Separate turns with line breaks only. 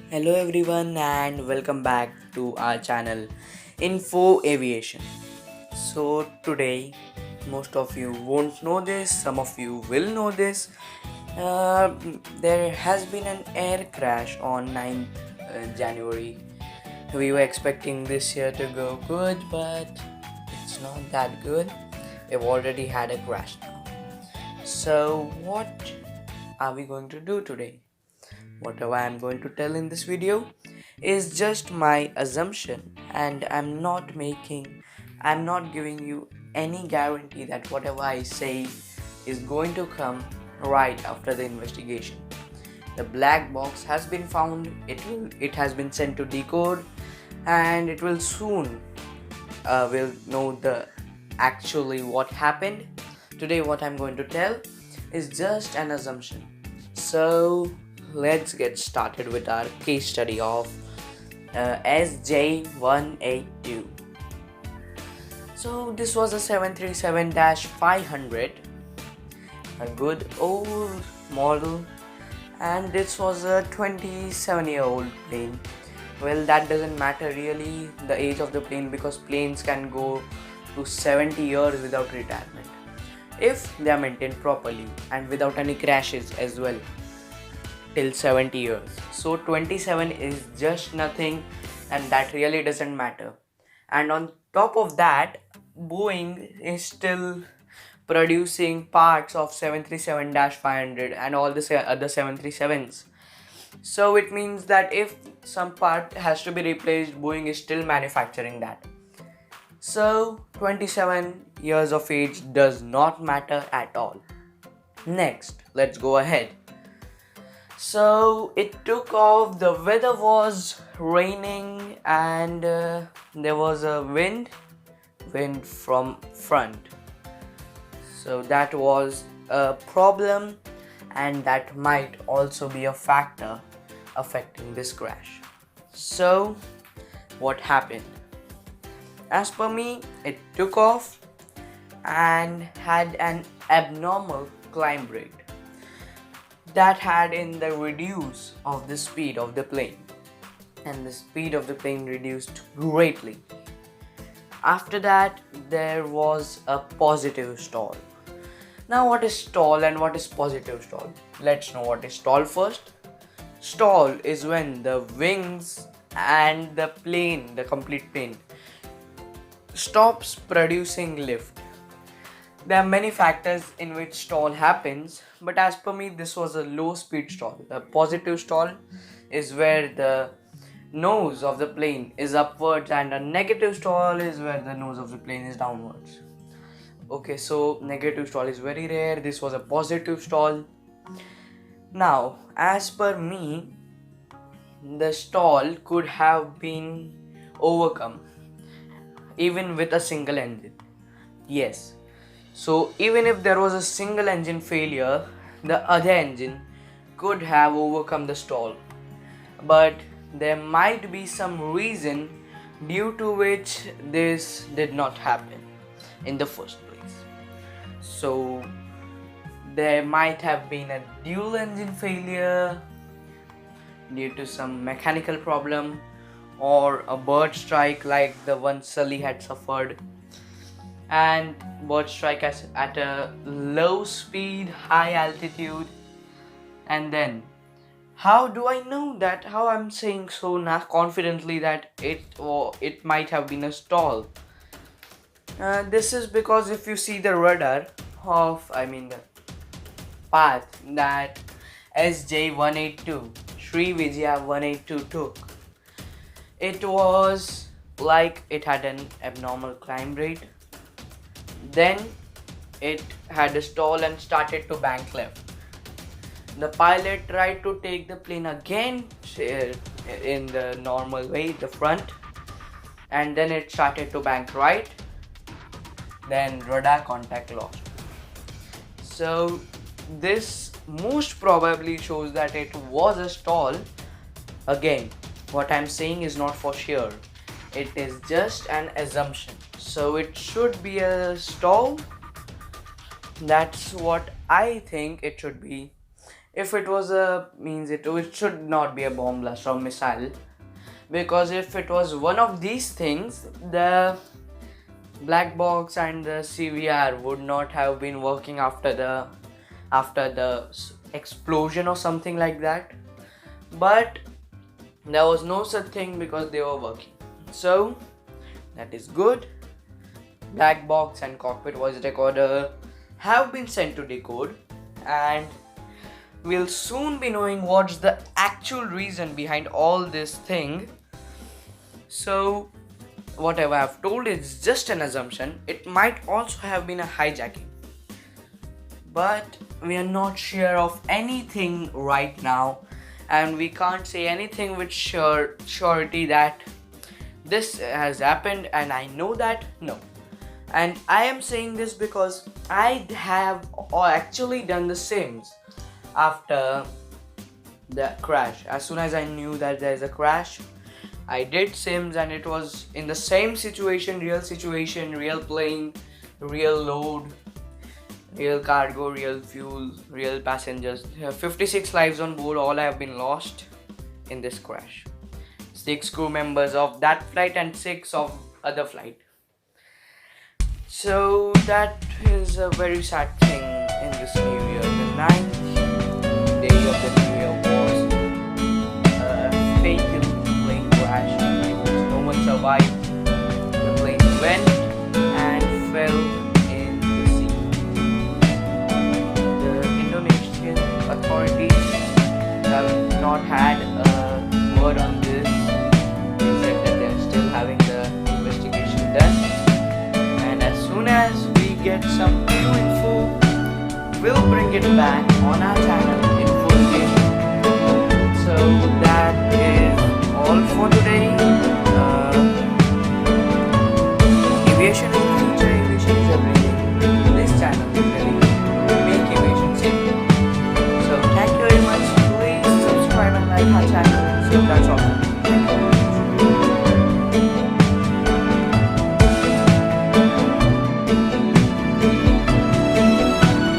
Hello everyone and welcome back to our channel Info Aviation. So today most of you won't know this, some of you will know this. Uh, there has been an air crash on 9th January. We were expecting this year to go good, but it's not that good. We've already had a crash now. So what are we going to do today? Whatever I am going to tell in this video is just my assumption, and I'm not giving you any guarantee that whatever I say is going to come right after the investigation. The black box has been found, it has been sent to decode, and it will soon will know the actually what happened. Today what I'm going to tell is just an assumption. So let's get started with our case study of SJ182. So this was a 737-500, a good old model, and this was a 27-year-old plane. Well, that doesn't matter really, the age of the plane, because planes can go to 70 years without retirement if they are maintained properly and without any crashes as well, till 70 years. So 27 is just nothing, and that really doesn't matter. And on top of that, Boeing is still producing parts of 737-500 and all the other 737s. So it means that if some part has to be replaced, Boeing is still manufacturing that. So 27 years of age does not matter at all. Next, let's go ahead. So it took off, the weather was raining, and there was a wind from front. So that was a problem, and that might also be a factor affecting this crash. So what happened? As per me, it took off and had an abnormal climb rate that had in the reduce of the speed of the plane, and the speed of the plane reduced greatly. After that, there was a positive stall. Now what is stall and what is positive stall? Let's know what is stall first. Stall is when the wings and the plane, the complete plane, stops producing lift. There are many factors in which stall happens, but as per me, this was a low speed stall. The positive stall is where the nose of the plane is upwards, and a negative stall is where the nose of the plane is downwards. Okay, so negative stall is very rare. This was a positive stall. Now, as per me, the stall could have been overcome even with a single engine. Yes. So even if there was a single engine failure, the other engine could have overcome the stall. But there might be some reason due to which this did not happen in the first place. So there might have been a dual engine failure due to some mechanical problem, or a bird strike like the one Sully had suffered. And bird strike at a low speed, high altitude. And then, how do I know that? How I'm saying so confidently that it might have been a stall? This is because if you see the radar the path that SJ182, Sri Vijaya 182 took, it was like it had an abnormal climb rate. Then it had a stall and started to bank left. The pilot tried to take the plane again in the normal way, the front, and then it started to bank right. Then radar contact lost. So this most probably shows that it was a stall. Again, what I'm saying is not for sure. It is just an assumption. So it should be a stall. That's what I think it should be. if it was a means it should not be a bomb blast or missile, because if it was one of these things, the black box and the CVR would not have been working after the explosion or something like that. But there was no such thing because they were working. So that is good. Black box and cockpit voice recorder have been sent to decode, and we'll soon be knowing what's the actual reason behind all this thing. So whatever I've told is just an assumption. It might also have been a hijacking, but we are not sure of anything right now, and we can't say anything with surety that this has happened, and I know that no. And I am saying this because I have actually done the same after the crash. As soon as I knew that there is a crash, I did sims, and it was in the same situation, real plane, real load, real cargo, real fuel, real passengers. 56 lives on board, all have been lost in this crash. 6 crew members of that flight and 6 of other flight. So that is a very sad thing in this new year. The 9th day of the new year was a fatal plane crash. No one survived. The plane went and fell in the sea. The Indonesian authorities have not had a word on this. They said that they are still having the investigation done. As soon as we get some new info, we'll bring it back on our channel in full detail. So that is all for today. Aviation